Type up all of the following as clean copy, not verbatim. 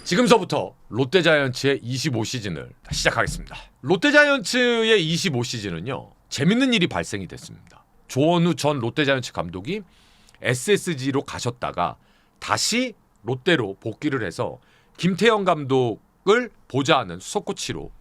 지금서부터 롯데자이언츠의 25시즌을 시작하겠습니다. 롯데자이언츠의 25시즌은요. 재밌는 일이 발생이 됐습니다. 조원우 전 롯데자이언츠 감독이 SSG로 가셨다가 다시 롯데로 복귀를 해서 김태형 감독을 보좌하는 수석코치로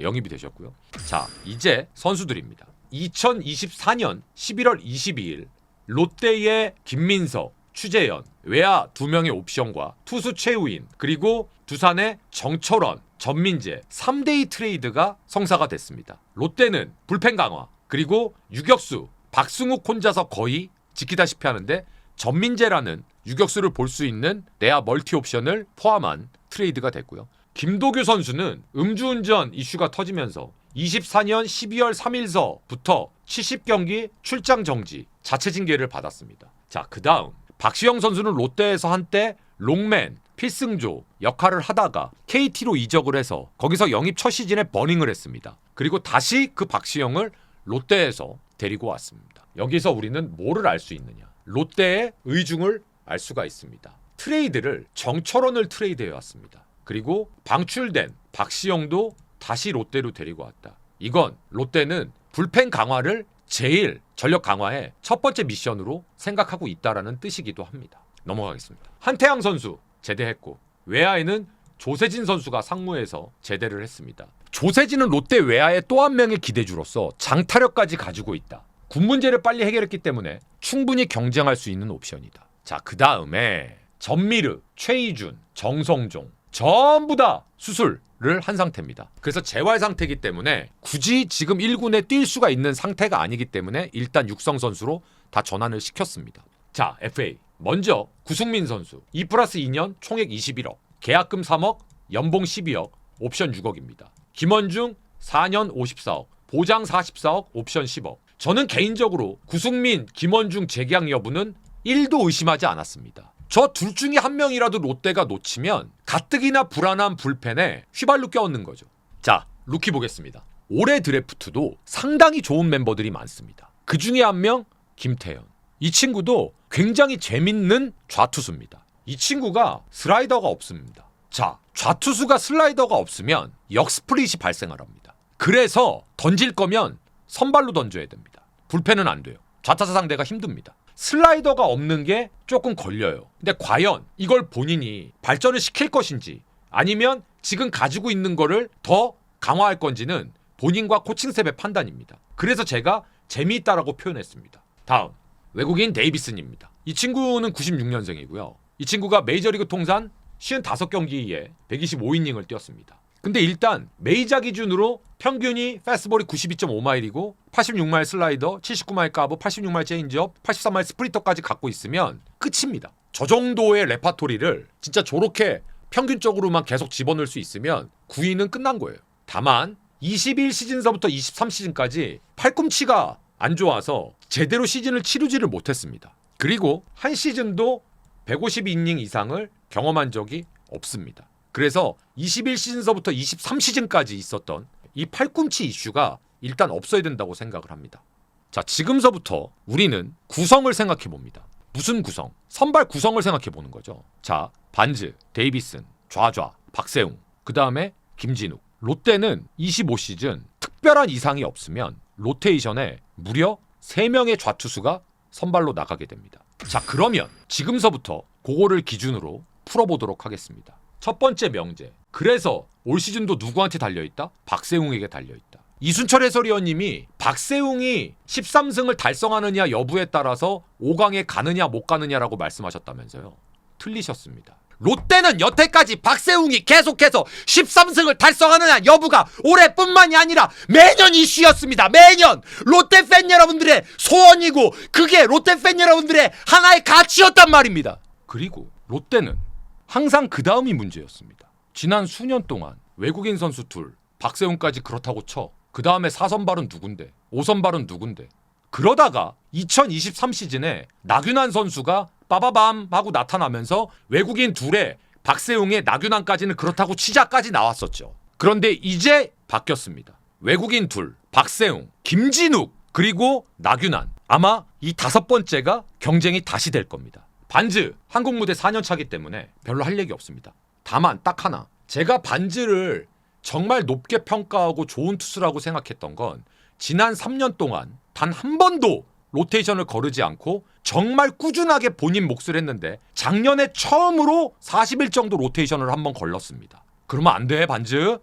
영입이 되셨고요. 자, 이제 선수들입니다. 2024년 11월 22일 롯데의 김민석, 추재현, 외야 2명의 옵션과 투수 최우인, 그리고 두산의 정철원, 전민재 3대2 트레이드가 성사가 됐습니다. 롯데는 불펜 강화, 그리고 유격수 박승욱 혼자서 거의 지키다시피 하는데 전민재라는 유격수를 볼 수 있는 내야 멀티 옵션을 포함한 트레이드가 됐고요. 김도규 선수는 음주운전 이슈가 터지면서 24년 12월 3일서부터 70경기 출장 정지, 자체 징계를 받았습니다. 자, 그 다음 박시영 선수는 롯데에서 한때 롱맨, 필승조 역할을 하다가 KT로 이적을 해서 거기서 영입 첫 시즌에 버닝을 했습니다. 그리고 다시 그 박시영을 롯데에서 데리고 왔습니다. 여기서 우리는 뭐를 알 수 있느냐? 롯데의 의중을 알 수가 있습니다. 트레이드를 정철원을 트레이드해 왔습니다. 그리고 방출된 박시영도 다시 롯데로 데리고 왔다. 이건 롯데는 불펜 강화를 제일 전력 강화의 첫 번째 미션으로 생각하고 있다라는 뜻이기도 합니다. 넘어가겠습니다. 한태양 선수 제대했고 외야에는 조세진 선수가 상무에서 제대를 했습니다. 조세진은 롯데 외야의 또 한 명의 기대주로서 장타력까지 가지고 있다. 군 문제를 빨리 해결했기 때문에 충분히 경쟁할 수 있는 옵션이다. 자, 그 다음에 전미르, 최희준, 정성종 전부 다 수술을 한 상태입니다. 그래서 재활 상태이기 때문에 굳이 지금 1군에 뛸 수가 있는 상태가 아니기 때문에 일단 육성 선수로 다 전환을 시켰습니다. 자, FA 먼저 구승민 선수 2+2년 총액 21억, 계약금 3억, 연봉 12억, 옵션 6억입니다. 김원중 4년 54억, 보장 44억, 옵션 10억. 저는 개인적으로 구승민, 김원중 재계약 여부는 1도 의심하지 않았습니다. 저 둘 중에 한 명이라도 롯데가 놓치면 가뜩이나 불안한 불펜에 휘발유 껴얹는 거죠. 자, 루키 보겠습니다. 올해 드래프트도 상당히 좋은 멤버들이 많습니다. 그 중에 한 명 김태현. 이 친구도 굉장히 재밌는 좌투수입니다. 이 친구가 슬라이더가 없습니다. 자, 좌투수가 슬라이더가 없으면 역스플릿이 발생을 합니다. 그래서 던질 거면 선발로 던져야 됩니다. 불펜은 안 돼요. 좌타자 상대가 힘듭니다. 슬라이더가 없는 게 조금 걸려요. 근데 과연 이걸 본인이 발전을 시킬 것인지 아니면 지금 가지고 있는 거를 더 강화할 건지는 본인과 코칭 스텝의 판단입니다. 그래서 제가 재미있다라고 표현했습니다. 다음 외국인 데이비슨입니다. 이 친구는 96년생이고요. 이 친구가 메이저리그 통산 55경기에 125이닝을 뛰었습니다. 근데 일단 메이저 기준으로 평균이 패스트볼이 92.5마일이고 86마일 슬라이더, 79마일 카브, 86마일 체인지업, 83마일 스프리터까지 갖고 있으면 끝입니다. 저 정도의 레파토리를 진짜 저렇게 평균적으로만 계속 집어넣을 수 있으면 9위는 끝난 거예요. 다만 21시즌서부터 23시즌까지 팔꿈치가 안 좋아서 제대로 시즌을 치르지를 못했습니다. 그리고 한 시즌도 150이닝 이상을 경험한 적이 없습니다. 그래서 21시즌서부터 23시즌까지 있었던 이 팔꿈치 이슈가 일단 없어야 된다고 생각을 합니다. 자, 지금서부터 우리는 구성을 생각해 봅니다. 무슨 구성? 선발 구성을 생각해 보는 거죠. 자, 반즈, 데이비슨, 좌좌, 박세웅, 그 다음에 김진욱. 롯데는 25시즌 특별한 이상이 없으면 로테이션에 무려 3명의 좌투수가 선발로 나가게 됩니다. 자, 그러면 지금서부터 그거를 기준으로 풀어보도록 하겠습니다. 첫 번째 명제. 그래서 올 시즌도 누구한테 달려있다? 박세웅에게 달려있다. 이순철 해설위원님이 박세웅이 13승을 달성하느냐 여부에 따라서 5강에 가느냐 못 가느냐라고 말씀하셨다면서요. 틀리셨습니다. 롯데는 여태까지 박세웅이 계속해서 13승을 달성하느냐 여부가 올해뿐만이 아니라 매년 이슈였습니다. 매년 롯데 팬 여러분들의 소원이고 그게 롯데 팬 여러분들의 하나의 가치였단 말입니다. 그리고 롯데는 항상 그 다음이 문제였습니다. 지난 수년 동안 외국인 선수 둘, 박세웅까지 그렇다고 쳐. 그 다음에 4선발은 누군데? 5선발은 누군데? 그러다가 2023 시즌에 나균환 선수가 빠바밤 하고 나타나면서 외국인 둘에 박세웅의 나균환까지는 그렇다고 치자까지 나왔었죠. 그런데 이제 바뀌었습니다. 외국인 둘, 박세웅, 김진욱, 그리고 나균환. 아마 이 5번째가 경쟁이 다시 될 겁니다. 반즈 한국 무대 4년 차기 때문에 별로 할 얘기 없습니다. 다만 딱 하나, 제가 반즈를 정말 높게 평가하고 좋은 투수라고 생각했던 건 지난 3년 동안 단 한 번도 로테이션을 거르지 않고 정말 꾸준하게 본인 몫을 했는데 작년에 처음으로 40일 정도 로테이션을 한번 걸렀습니다. 그러면 안 돼, 반즈.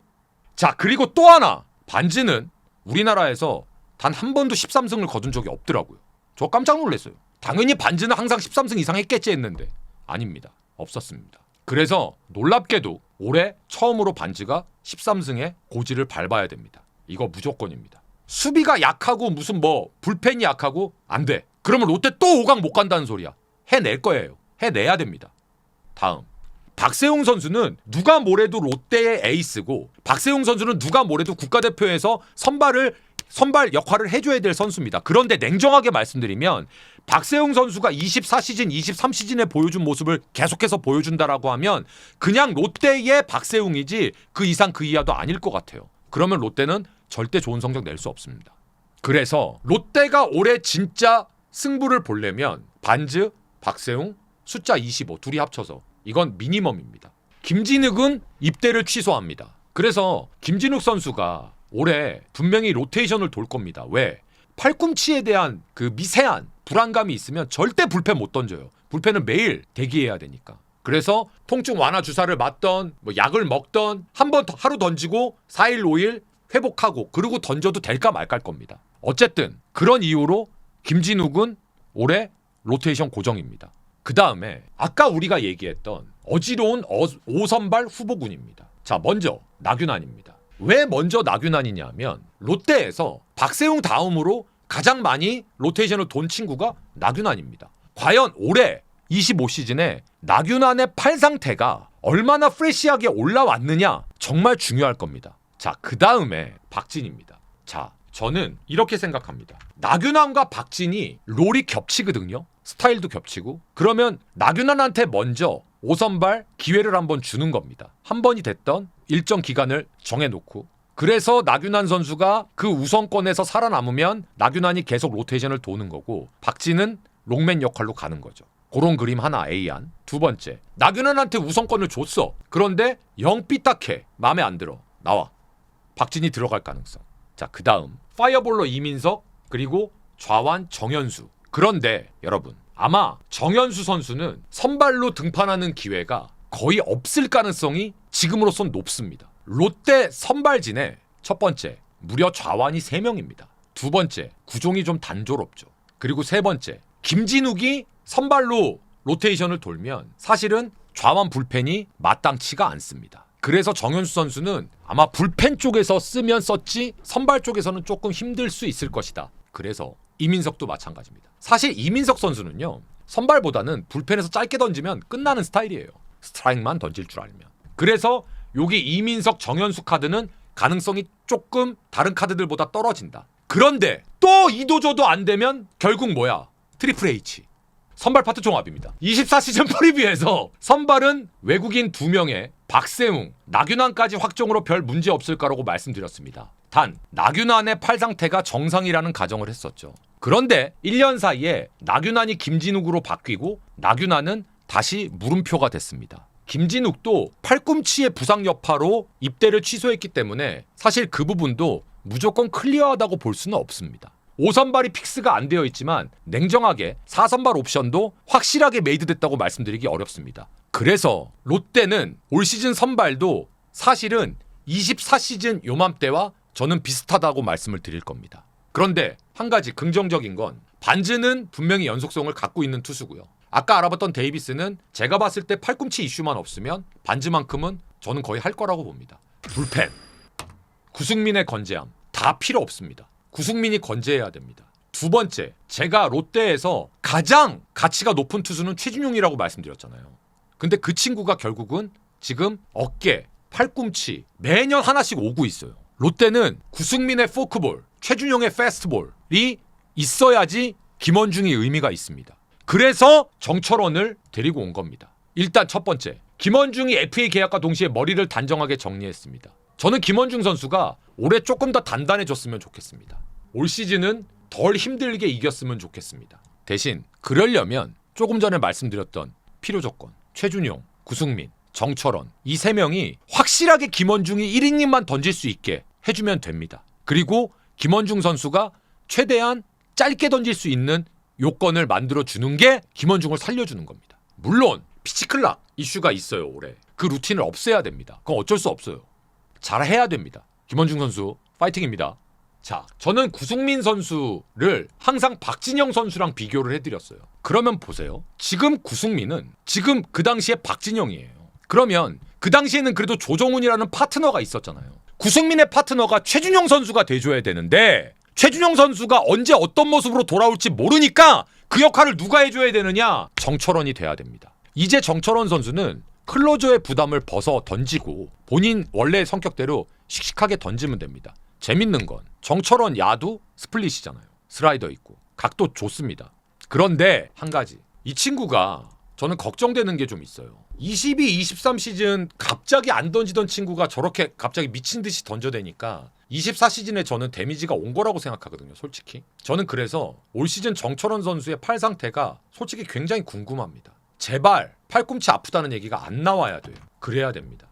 자, 그리고 또 하나, 반즈는 우리나라에서 단 한 번도 13승을 거둔 적이 없더라고요. 저 깜짝 놀랐어요. 당연히 반즈는 항상 13승 이상 했겠지 했는데 아닙니다. 없었습니다. 그래서 놀랍게도 올해 처음으로 반즈가 13승의 고지를 밟아야 됩니다. 이거 무조건입니다. 수비가 약하고 무슨 뭐 불펜이 약하고 안 돼. 그러면 롯데 또 5강 못 간다는 소리야. 해낼 거예요. 해내야 됩니다. 다음, 박세웅 선수는 누가 뭐래도 롯데의 에이스고, 박세웅 선수는 누가 뭐래도 국가대표에서 선발 역할을 해줘야 될 선수입니다. 그런데 냉정하게 말씀드리면 박세웅 선수가 24시즌, 23시즌에 보여준 모습을 계속해서 보여준다라고 하면 그냥 롯데의 박세웅이지 그 이상 그 이하도 아닐 것 같아요. 그러면 롯데는 절대 좋은 성적 낼 수 없습니다. 그래서 롯데가 올해 진짜 승부를 보려면 반즈, 박세웅, 숫자 25 둘이 합쳐서 이건 미니멈입니다. 김진욱은 입대를 취소합니다. 그래서 김진욱 선수가 올해 분명히 로테이션을 돌 겁니다. 왜? 팔꿈치에 대한 그 미세한 불안감이 있으면 절대 불펜 못 던져요. 불펜은 매일 대기해야 되니까. 그래서 통증 완화 주사를 맞던 뭐 약을 먹던 한 번 하루 던지고 4일 5일 회복하고 그러고 던져도 될까 말까일 겁니다. 어쨌든 그런 이유로 김진욱은 올해 로테이션 고정입니다. 그 다음에 아까 우리가 얘기했던 어지러운 5선발 후보군입니다. 자, 먼저 나균안입니다. 왜 먼저 나균안이냐면 롯데에서 박세웅 다음으로 가장 많이 로테이션을 돈 친구가 나균안입니다. 과연 올해 25시즌에 나균안의 팔 상태가 얼마나 프레시하게 올라왔느냐 정말 중요할 겁니다. 자, 그 다음에 박진입니다. 자, 저는 이렇게 생각합니다. 나균안과 박진이 롤이 겹치거든요. 스타일도 겹치고. 그러면 나균안한테 먼저 5선발 기회를 한번 주는 겁니다. 한 번이 됐던 일정 기간을 정해놓고. 그래서 나균안 선수가 그 우선권에서 살아남으면 나균안이 계속 로테이션을 도는 거고 박진은 롱맨 역할로 가는 거죠. 그런 그림 하나 A안. 두 번째, 나균안한테 우선권을 줬어. 그런데 영 삐딱해. 마음에 안 들어. 나와. 박진이 들어갈 가능성. 자, 그 다음 파이어볼러 이민석 그리고 좌완 정현수. 그런데 여러분, 아마 정현수 선수는 선발로 등판하는 기회가 거의 없을 가능성이 지금으로선 높습니다. 롯데 선발진에 첫 번째, 무려 좌완이 3명입니다. 두 번째, 구종이 좀 단조롭죠. 그리고 세 번째, 김진욱이 선발로 로테이션을 돌면 사실은 좌완 불펜이 마땅치가 않습니다. 그래서 정현수 선수는 아마 불펜 쪽에서 쓰면 썼지 선발 쪽에서는 조금 힘들 수 있을 것이다. 그래서 이민석도 마찬가지입니다. 사실 이민석 선수는요, 선발보다는 불펜에서 짧게 던지면 끝나는 스타일이에요. 스트라이크만 던질 줄 알면. 그래서 여기 이민석, 정현수 카드는 가능성이 조금 다른 카드들보다 떨어진다. 그런데 또 이도저도 안 되면 결국 뭐야? 트리플 H. 선발 파트 종합입니다. 24시즌 프리뷰에서 선발은 외국인 2명에 박세웅, 나균안까지 확정으로 별 문제 없을 거라고 말씀드렸습니다. 단 나균안의 팔 상태가 정상이라는 가정을 했었죠. 그런데 1년 사이에 나균안이 김진욱으로 바뀌고 나균안은 다시 물음표가 됐습니다. 김진욱도 팔꿈치의 부상 여파로 입대를 취소했기 때문에 사실 그 부분도 무조건 클리어하다고 볼 수는 없습니다. 5선발이 픽스가 안 되어 있지만 냉정하게 4선발 옵션도 확실하게 메이드됐다고 말씀드리기 어렵습니다. 그래서 롯데는 올 시즌 선발도 사실은 24시즌 요맘때와 저는 비슷하다고 말씀을 드릴 겁니다. 그런데 한 가지 긍정적인 건 반즈는 분명히 연속성을 갖고 있는 투수고요. 아까 알아봤던 데이비스는 제가 봤을 때 팔꿈치 이슈만 없으면 반즈만큼은 저는 거의 할 거라고 봅니다. 불펜, 구승민의 건재함 다 필요 없습니다. 구승민이 건재해야 됩니다. 두 번째, 제가 롯데에서 가장 가치가 높은 투수는 최준용이라고 말씀드렸잖아요. 근데 그 친구가 결국은 지금 어깨, 팔꿈치 매년 하나씩 오고 있어요. 롯데는 구승민의 포크볼, 최준용의 패스트볼이 있어야지 김원중이 의미가 있습니다. 그래서 정철원을 데리고 온 겁니다. 일단 첫 번째, 김원중이 FA 계약과 동시에 머리를 단정하게 정리했습니다. 저는 김원중 선수가 올해 조금 더 단단해졌으면 좋겠습니다. 올 시즌은 덜 힘들게 이겼으면 좋겠습니다. 대신 그러려면 조금 전에 말씀드렸던 필요 조건, 최준용, 구승민 정철원 이 세 명이 확실하게 김원중이 1이닝만 던질 수 있게 해주면 됩니다. 그리고 김원중 선수가 최대한 짧게 던질 수 있는 요건을 만들어주는 게 김원중을 살려주는 겁니다. 물론 피치클락 이슈가 있어요. 올해 그 루틴을 없애야 됩니다. 그건 어쩔 수 없어요. 잘해야 됩니다. 김원중 선수 파이팅입니다. 자, 저는 구승민 선수를 항상 박진영 선수랑 비교를 해드렸어요. 그러면 보세요. 지금 구승민은 지금 그 당시에 박진영이에요. 그러면 그 당시에는 그래도 조정훈이라는 파트너가 있었잖아요. 구승민의 파트너가 최준용 선수가 돼줘야 되는데 최준용 선수가 언제 어떤 모습으로 돌아올지 모르니까 그 역할을 누가 해줘야 되느냐? 정철원이 돼야 됩니다. 이제 정철원 선수는 클로저의 부담을 벗어 던지고 본인 원래 성격대로 씩씩하게 던지면 됩니다. 재밌는 건 정철원 야두 스플릿이잖아요. 슬라이더 있고 각도 좋습니다. 그런데 한 가지 이 친구가 저는 걱정되는 게 좀 있어요. 22, 23 시즌 갑자기 안 던지던 친구가 저렇게 갑자기 미친 듯이 던져대니까 24 시즌에 저는 데미지가 온 거라고 생각하거든요. 솔직히 저는 그래서 올 시즌 정철원 선수의 팔 상태가 솔직히 굉장히 궁금합니다. 제발 팔꿈치 아프다는 얘기가 안 나와야 돼요. 그래야 됩니다.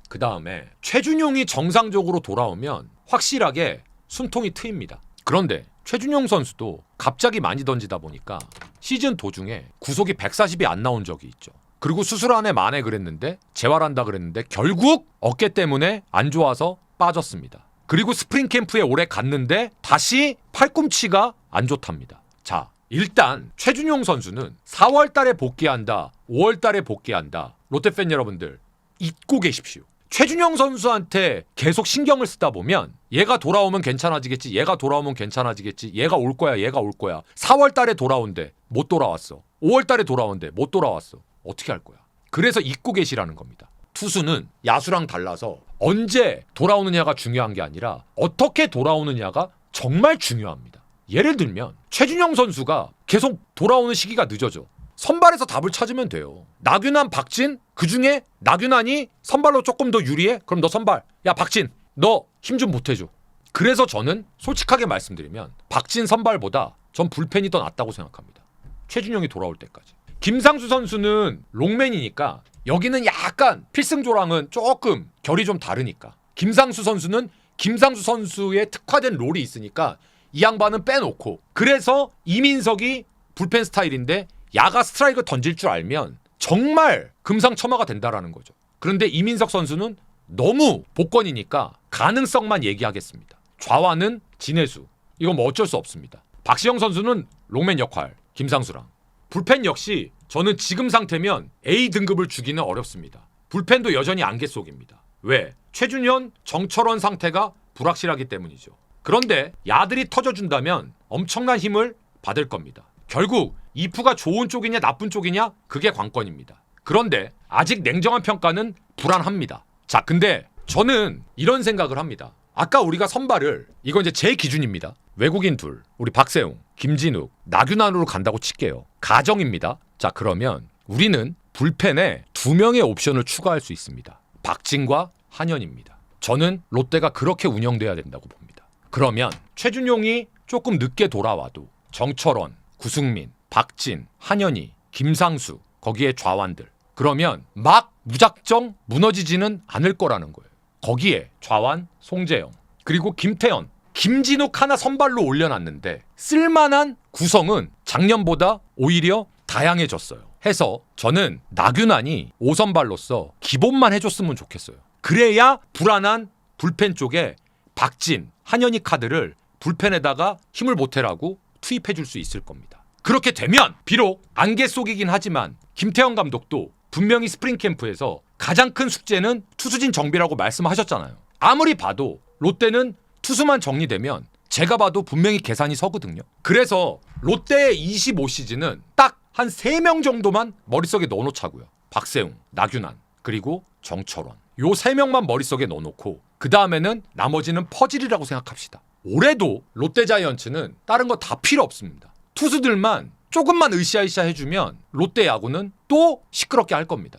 그 다음에 최준용이 정상적으로 돌아오면 확실하게 숨통이 트입니다. 그런데 최준용 선수도 갑자기 많이 던지다 보니까 시즌 도중에 구속이 140이 안 나온 적이 있죠. 그리고 수술안에 만에 그랬는데 재활한다 그랬는데 결국 어깨 때문에 안 좋아서 빠졌습니다. 그리고 스프링 캠프에 오래 갔는데 다시 팔꿈치가 안 좋답니다. 자, 일단 최준용 선수는 4월 달에 복귀한다, 5월 달에 복귀한다. 롯데팬 여러분들 잊고 계십시오. 최준용 선수한테 계속 신경을 쓰다 보면 얘가 돌아오면 괜찮아지겠지, 얘가 돌아오면 괜찮아지겠지, 얘가 올 거야, 얘가 올 거야. 4월 달에 돌아온대, 못 돌아왔어. 5월 달에 돌아온대, 못 돌아왔어. 어떻게 할 거야? 그래서 잊고 계시라는 겁니다. 투수는 야수랑 달라서 언제 돌아오느냐가 중요한 게 아니라 어떻게 돌아오느냐가 정말 중요합니다. 예를 들면 최준용 선수가 계속 돌아오는 시기가 늦어져. 선발에서 답을 찾으면 돼요. 나균환, 박진 그중에 나균환이 선발로 조금 더 유리해? 그럼 너 선발. 야 박진 너 힘 좀 보태줘. 그래서 저는 솔직하게 말씀드리면 박진 선발보다 전 불펜이 더 낫다고 생각합니다. 최준용이 돌아올 때까지. 김상수 선수는 롱맨이니까 여기는 약간 필승조랑은 조금 결이 좀 다르니까 김상수 선수는 김상수 선수의 특화된 롤이 있으니까 이 양반은 빼놓고 그래서 이민석이 불펜 스타일인데 야가 스트라이크 던질 줄 알면 정말 금상첨화가 된다라는 거죠. 그런데 이민석 선수는 너무 복권이니까 가능성만 얘기하겠습니다. 좌완은 진해수. 이건 뭐 어쩔 수 없습니다. 박시영 선수는 롱맨 역할, 김상수랑. 불펜 역시 저는 지금 상태면 A 등급을 주기는 어렵습니다. 불펜도 여전히 안개 속입니다. 왜? 최준현, 정철원 상태가 불확실하기 때문이죠. 그런데 야들이 터져준다면 엄청난 힘을 받을 겁니다. 결국 이프가 좋은 쪽이냐 나쁜 쪽이냐 그게 관건입니다. 그런데 아직 냉정한 평가는 불안합니다. 자, 근데 저는 이런 생각을 합니다. 아까 우리가 선발을 이건 이제 제 기준입니다. 외국인 둘, 우리 박세웅, 김진욱, 나균환으로 간다고 칠게요. 가정입니다. 자, 그러면 우리는 불펜에 2명의 옵션을 추가할 수 있습니다. 박진과 한현입니다. 저는 롯데가 그렇게 운영돼야 된다고 봅니다. 그러면 최준용이 조금 늦게 돌아와도 정철원, 구승민, 박진, 한현희, 김상수 거기에 좌완들 그러면 막 무작정 무너지지는 않을 거라는 거예요. 거기에 좌완 송재영 그리고 김태현, 김진욱 하나 선발로 올려놨는데 쓸만한 구성은 작년보다 오히려 다양해졌어요. 해서 저는 나균환이 5선발로서 기본만 해줬으면 좋겠어요. 그래야 불안한 불펜 쪽에 박진, 한현희 카드를 불펜에다가 힘을 보태라고 투입해줄 수 있을 겁니다. 그렇게 되면 비록 안개 속이긴 하지만 김태형 감독도 분명히 스프링 캠프에서 가장 큰 숙제는 투수진 정비라고 말씀하셨잖아요. 아무리 봐도 롯데는 투수만 정리되면 제가 봐도 분명히 계산이 서거든요. 그래서 롯데의 25시즌은 딱 한 3명 정도만 머릿속에 넣어놓자고요. 박세웅, 나균환, 그리고 정철원. 요 3명만 머릿속에 넣어놓고 그 다음에는 나머지는 퍼즐이라고 생각합시다. 올해도 롯데자이언츠는 다른 거 다 필요 없습니다. 투수들만 조금만 으쌰으쌰 해주면 롯데 야구는 또 시끄럽게 할 겁니다.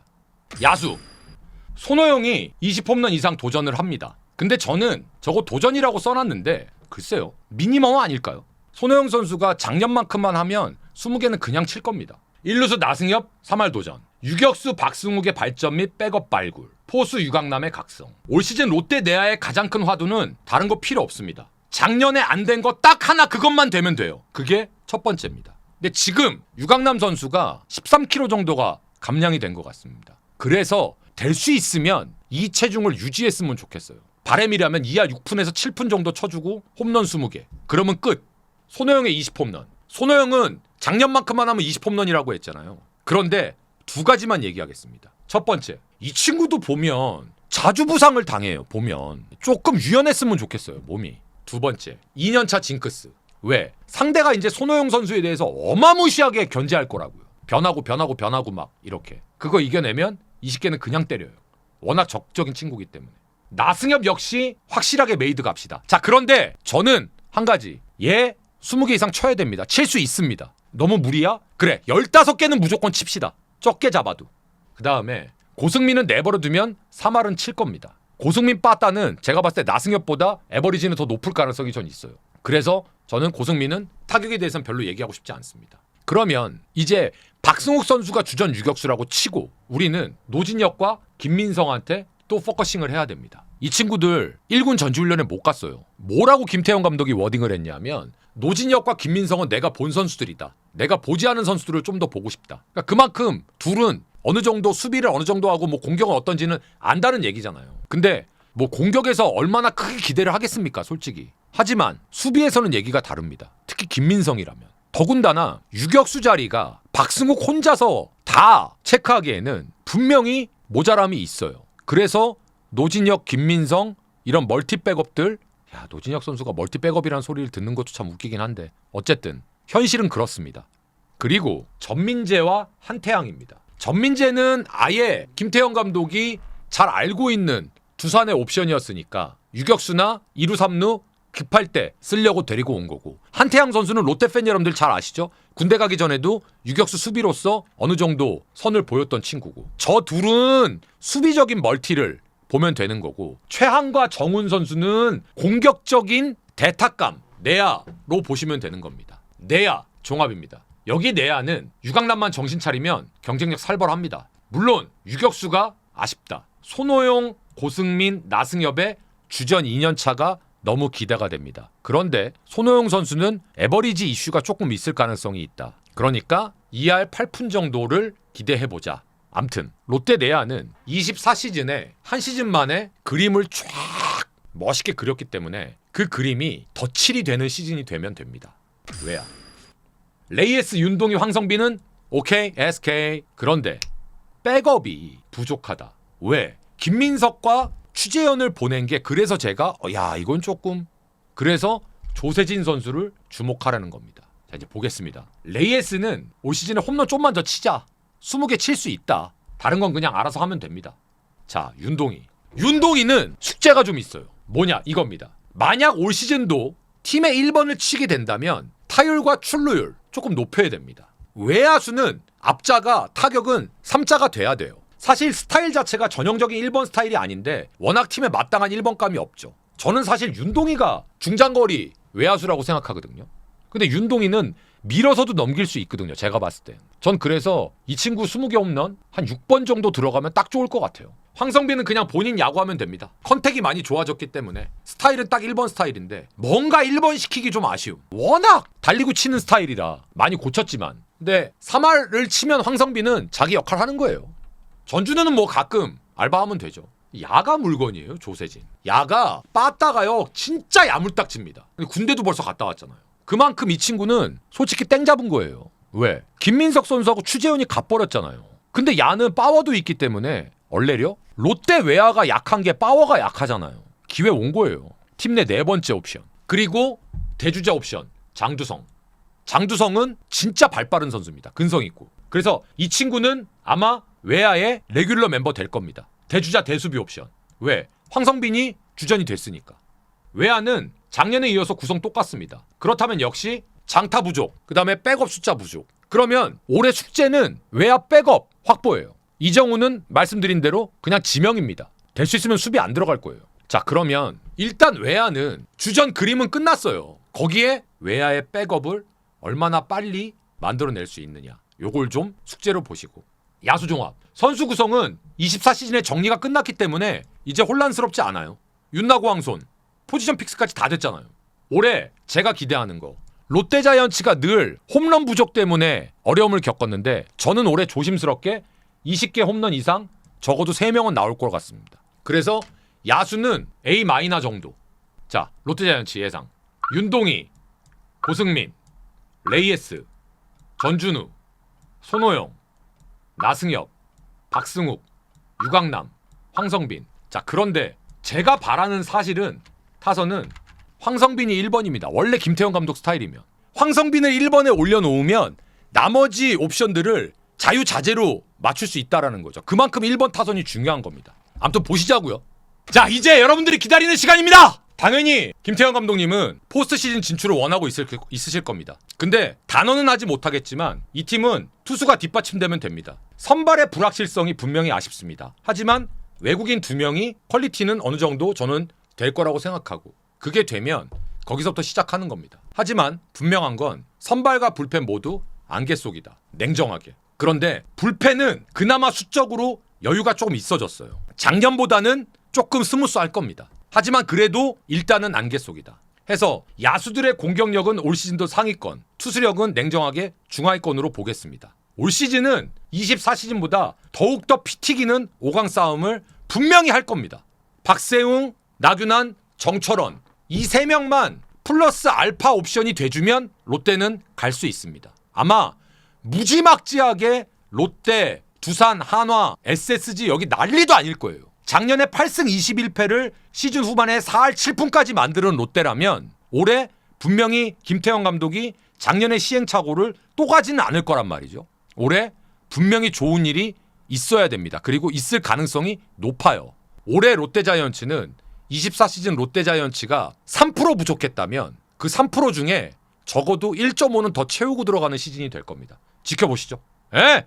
야수 손호영이 20홈런 이상 도전을 합니다. 근데 저는 저거 도전이라고 써놨는데 글쎄요, 미니멈 아닐까요? 손호영 선수가 작년만큼만 하면 20개는 그냥 칠 겁니다. 1루수 나승엽 3할 도전, 유격수 박승욱의 발전 및 백업 발굴, 포수 유강남의 각성. 올 시즌 롯데 내야의 가장 큰 화두는 다른 거 필요 없습니다. 작년에 안 된 거 딱 하나 그것만 되면 돼요. 그게 첫 번째입니다. 근데 지금 유강남 선수가 13kg 정도가 감량이 된 것 같습니다. 그래서 될 수 있으면 이 체중을 유지했으면 좋겠어요. 바람이라면 이하 6푼에서 7푼 정도 쳐주고 홈런 20개. 그러면 끝. 손호영의 20홈런. 손호영은 작년만큼만 하면 20홈런이라고 했잖아요. 그런데 두 가지만 얘기하겠습니다. 첫 번째, 이 친구도 보면 자주 부상을 당해요. 보면 조금 유연했으면 좋겠어요. 몸이. 두 번째, 2년차 징크스. 왜? 상대가 이제 손호영 선수에 대해서 어마무시하게 견제할 거라고요. 변하고 막 이렇게. 그거 이겨내면 20개는 그냥 때려요. 워낙 적극적인 친구기 때문에. 나승엽 역시 확실하게 메이드 갑시다. 자, 그런데 저는 한 가지. 얘 20개 이상 쳐야 됩니다. 칠 수 있습니다. 너무 무리야? 그래, 15개는 무조건 칩시다. 적게 잡아도. 그 다음에 고승민은 내버려 두면 3할은 칠 겁니다. 고승민 빠따는 제가 봤을 때 나승엽보다 에버리지는 더 높을 가능성이 전 있어요. 그래서 저는 고승민은 타격에 대해서는 별로 얘기하고 싶지 않습니다. 그러면 이제 박승욱 선수가 주전 유격수라고 치고 우리는 노진혁과 김민성한테 또 포커싱을 해야 됩니다. 이 친구들 1군 전지훈련에 못 갔어요. 뭐라고 김태형 감독이 워딩을 했냐면 노진혁과 김민성은 내가 본 선수들이다. 내가 보지 않은 선수들을 좀 더 보고 싶다. 그러니까 그만큼 둘은 어느 정도 수비를 어느 정도 하고 뭐 공격은 어떤지는 안다는 얘기잖아요. 근데 뭐 공격에서 얼마나 크게 기대를 하겠습니까, 솔직히. 하지만 수비에서는 얘기가 다릅니다. 특히 김민성이라면. 더군다나 유격수 자리가 박승욱 혼자서 다 체크하기에는 분명히 모자람이 있어요. 그래서 노진혁, 김민성 이런 멀티 백업들, 야, 노진혁 선수가 멀티 백업이라는 소리를 듣는 것도 참 웃기긴 한데 어쨌든 현실은 그렇습니다. 그리고 전민재와 한태양입니다. 전민재는 아예 김태형 감독이 잘 알고 있는 두산의 옵션이었으니까 유격수나 2루 3루 급할 때 쓰려고 데리고 온 거고, 한태양 선수는 롯데 팬 여러분들 잘 아시죠? 군대 가기 전에도 유격수 수비로서 어느 정도 선을 보였던 친구고, 저 둘은 수비적인 멀티를 보면 되는 거고, 최한과 정훈 선수는 공격적인 대타감 내야로 보시면 되는 겁니다. 내야 종합입니다. 여기 내야는 유강남만 정신 차리면 경쟁력 살벌합니다. 물론 유격수가 아쉽다. 손호영, 고승민, 나승엽의 주전 2년차가 너무 기대가 됩니다. 그런데 손호영 선수는 에버리지 이슈가 조금 있을 가능성이 있다. 그러니까 2할 8푼 정도를 기대해보자. 암튼 롯데 내야는 24시즌에 한 시즌 만에 그림을 쫙 멋있게 그렸기 때문에 그 그림이 덧칠이 되는 시즌이 되면 됩니다. 왜야? 레이에스, 윤동희, 황성빈은 오케이, SK. 그런데 백업이 부족하다. 왜? 김민석과 추재현을 보낸 게 그래서 제가 야, 이건 조금, 그래서 조세진 선수를 주목하라는 겁니다. 자, 이제 보겠습니다. 레이에스는 올 시즌에 홈런 좀만 더 치자. 20개 칠 수 있다. 다른 건 그냥 알아서 하면 됩니다. 자, 윤동희는 숙제가 좀 있어요. 뭐냐? 이겁니다. 만약 올 시즌도 팀의 1번을 치게 된다면 타율과 출루율 조금 높여야 됩니다. 외야수는 앞자가 타격은 3자가 돼야 돼요. 사실 스타일 자체가 전형적인 1번 스타일이 아닌데 워낙 팀에 마땅한 1번감이 없죠. 저는 사실 윤동희가 중장거리 외야수라고 생각하거든요. 근데 윤동희는 밀어서도 넘길 수 있거든요. 제가 봤을 때. 전 그래서 이 친구 20개 홈런 한 6번 정도 들어가면 딱 좋을 것 같아요. 황성빈은 그냥 본인 야구하면 됩니다. 컨택이 많이 좋아졌기 때문에 스타일은 딱 1번 스타일인데 뭔가 1번 시키기 좀 아쉬움. 워낙 달리고 치는 스타일이라 많이 고쳤지만, 근데 3할을 치면 황성빈은 자기 역할 하는 거예요. 전준우는 뭐 가끔 알바하면 되죠. 야가 물건이에요. 조세진. 야가 빠따가요 진짜 야물딱집니다. 군대도 벌써 갔다 왔잖아요. 그만큼 이 친구는 솔직히 땡 잡은 거예요. 왜? 김민석 선수하고 추재현이 갚버렸잖아요. 근데 야는 파워도 있기 때문에 얼레려? 롯데 외야가 약한 게 파워가 약하잖아요. 기회 온 거예요. 팀 내 4번째 옵션. 그리고 대주자 옵션 장두성은 진짜 발 빠른 선수입니다. 근성 있고. 그래서 이 친구는 아마 외야의 레귤러 멤버 될 겁니다. 대주자 대수비 옵션. 왜? 황성빈이 주전이 됐으니까. 외야는 작년에 이어서 구성 똑같습니다. 그렇다면 역시 장타 부족, 그 다음에 백업 숫자 부족. 그러면 올해 숙제는 외야 백업 확보예요. 이정우는 말씀드린 대로 그냥 지명입니다. 될 수 있으면 수비 안 들어갈 거예요. 자, 그러면 일단 외야는 주전 그림은 끝났어요. 거기에 외야의 백업을 얼마나 빨리 만들어낼 수 있느냐, 요걸 좀 숙제로 보시고, 야수 종합. 선수 구성은 24시즌에 정리가 끝났기 때문에 이제 혼란스럽지 않아요. 윤나고 황손, 포지션 픽스까지 다 됐잖아요. 올해 제가 기대하는 거. 롯데자이언츠가 늘 홈런 부족 때문에 어려움을 겪었는데 저는 올해 조심스럽게 20개 홈런 이상 적어도 3명은 나올 것 같습니다. 그래서 야수는 A- 정도. 자, 롯데자이언츠 예상. 윤동희, 고승민, 레이에스, 전준우, 손호영, 나승엽, 박승욱, 유강남, 황성빈. 자, 그런데 제가 바라는 사실은 타선은 황성빈이 1번입니다. 원래 김태형 감독 스타일이면. 황성빈을 1번에 올려놓으면 나머지 옵션들을 자유자재로 맞출 수 있다라는 거죠. 그만큼 1번 타선이 중요한 겁니다. 아무튼 보시자고요. 자, 이제 여러분들이 기다리는 시간입니다. 당연히 김태형 감독님은 포스트 시즌 진출을 원하고 있으실 겁니다. 근데 단언은 하지 못하겠지만 이 팀은 투수가 뒷받침되면 됩니다. 선발의 불확실성이 분명히 아쉽습니다. 하지만 외국인 2명이 퀄리티는 어느 정도 저는 될 거라고 생각하고 그게 되면 거기서부터 시작하는 겁니다. 하지만 분명한 건 선발과 불펜 모두 안개 속이다. 냉정하게. 그런데 불펜은 그나마 수적으로 여유가 조금 있어졌어요. 작년보다는 조금 스무스할 겁니다. 하지만 그래도 일단은 안개 속이다. 해서 야수들의 공격력은 올 시즌도 상위권, 투수력은 냉정하게 중하위권으로 보겠습니다. 올 시즌은 24시즌보다 더욱더 피 튀기는 5강 싸움을 분명히 할 겁니다. 박세웅, 나균환, 정철원 이 3명만 플러스 알파 옵션이 돼주면 롯데는 갈 수 있습니다. 아마 무지막지하게 롯데, 두산, 한화, SSG 여기 난리도 아닐 거예요. 작년에 8승 21패를 시즌 후반에 4할 7푼까지 만드는 롯데라면 올해 분명히 김태형 감독이 작년의 시행착오를 또 가지는 않을 거란 말이죠. 올해 분명히 좋은 일이 있어야 됩니다. 그리고 있을 가능성이 높아요. 올해 롯데자이언츠는 24시즌 롯데자이언츠가 3% 부족했다면 그 3% 중에 적어도 1.5는 더 채우고 들어가는 시즌이 될 겁니다. 지켜보시죠. 예?